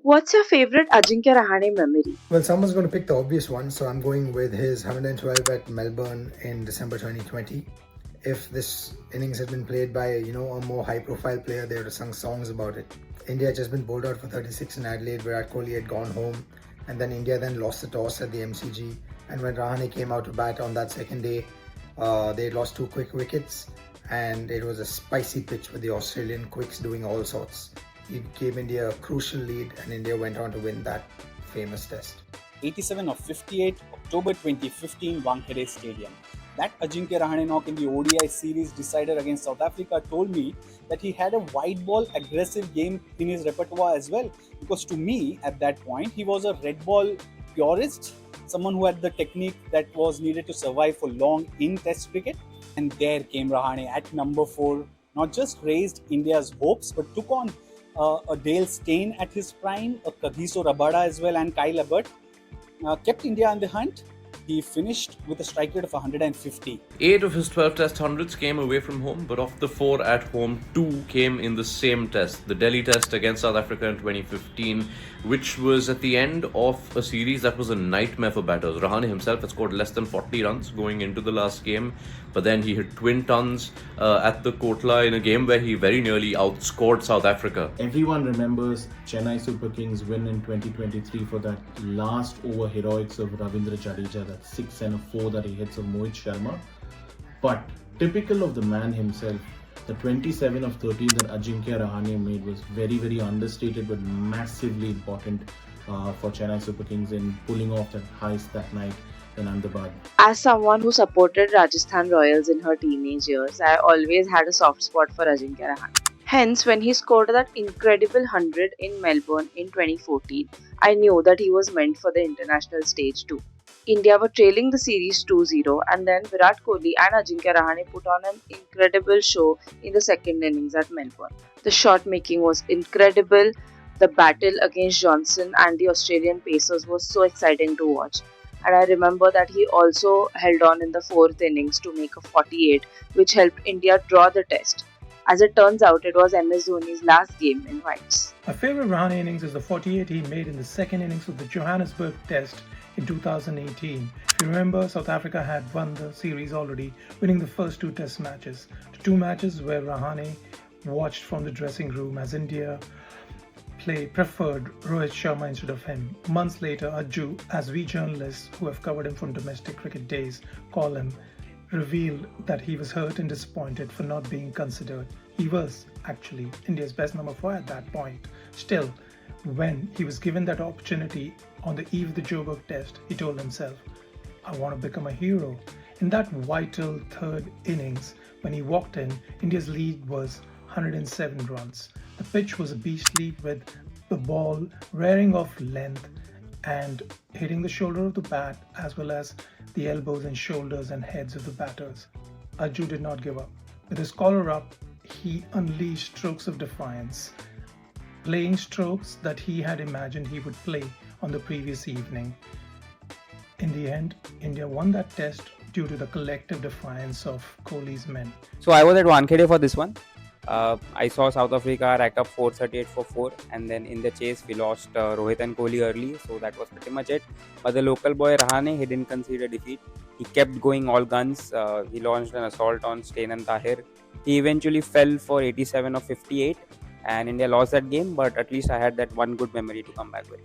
What's your favorite Ajinkya Rahane memory? Well, someone's going to pick the obvious one, so I'm going with his 112 at Melbourne in December 2020. If this innings had been played by, a more high-profile player, they would have sung songs about it. India had just been bowled out for 36 in Adelaide. Virat Kohli had gone home, and then India then lost the toss at the MCG. And when Rahane came out to bat on that second day, they lost two quick wickets, and it was a spicy pitch with the Australian quicks doing all sorts. He gave India a crucial lead, and India went on to win that famous test. 87 of 58, October 2015, Wankhede Stadium. That Ajinkya Rahane knock in the ODI series decider against South Africa told me that he had a wide ball aggressive game in his repertoire as well. Because to me, at that point, he was a red ball purist, someone who had the technique that was needed to survive for long in Test cricket. And there came Rahane at number 4, not just raised India's hopes, but took on a Dale Steyn at his prime, a Kagiso Rabada as well, and Kyle Abbott. Kept India on the hunt. He finished with a strike rate of 150. 8 of his 12 test hundreds came away from home, but of the 4 at home, 2 came in the same test, the Delhi test against South Africa in 2015, which was at the end of a series that was a nightmare for batters. Rahane himself had scored less than 40 runs going into the last game, but then he hit twin tons at the Kotla in a game where he very nearly outscored South Africa. Everyone remembers Chennai Super Kings win in 2023 for that last over heroics of Ravindra Jadeja, that 6 and a 4 that he hits of Mohit Sharma. But typical of the man himself, the 27 of 13 that Ajinkya Rahane made was very, very understated but massively important for Chennai Super Kings in pulling off that heist that night in Ahmedabad. As someone who supported Rajasthan Royals in her teenage years, I always had a soft spot for Ajinkya Rahane. Hence, when he scored that incredible 100 in Melbourne in 2014, I knew that he was meant for the international stage too. India were trailing the series 2-0, and then Virat Kohli and Ajinkya Rahane put on an incredible show in the second innings at Melbourne. The shot making was incredible. The battle against Johnson and the Australian Pacers was so exciting to watch. And I remember that he also held on in the fourth innings to make a 48, which helped India draw the test. As it turns out, it was MS Dhoni's last game in whites. My favorite Rahane innings is the 48 he made in the second innings of the Johannesburg Test in 2018. If you remember, South Africa had won the series already, winning the first 2 Test matches. The 2 matches where Rahane watched from the dressing room as India preferred Rohit Sharma instead of him. Months later, Ajju, as we journalists who have covered him from domestic cricket days call him, revealed that he was hurt and disappointed for not being considered. He was actually India's best number 4 at that point. Still, when he was given that opportunity on the eve of the Joburg Test, he told himself, I want to become a hero. In that vital third innings, when he walked in, India's lead was 107 runs. The pitch was beastly with the ball rearing off length and hitting the shoulder of the bat as well as the elbows and shoulders and heads of the batters. Ajju did not give up. With his collar up, he unleashed strokes of defiance, playing strokes that he had imagined he would play on the previous evening. In the end, India won that test due to the collective defiance of Kohli's men. So I was at Wankhede for this one. I saw South Africa rack up 438 for 4, and then in the chase we lost Rohit and Kohli early, so that was pretty much it. But the local boy Rahane, he didn't concede a defeat. He kept going all guns. He launched an assault on Steyn and Tahir. He eventually fell for 87 of 58, and India lost that game. But at least I had that one good memory to come back with.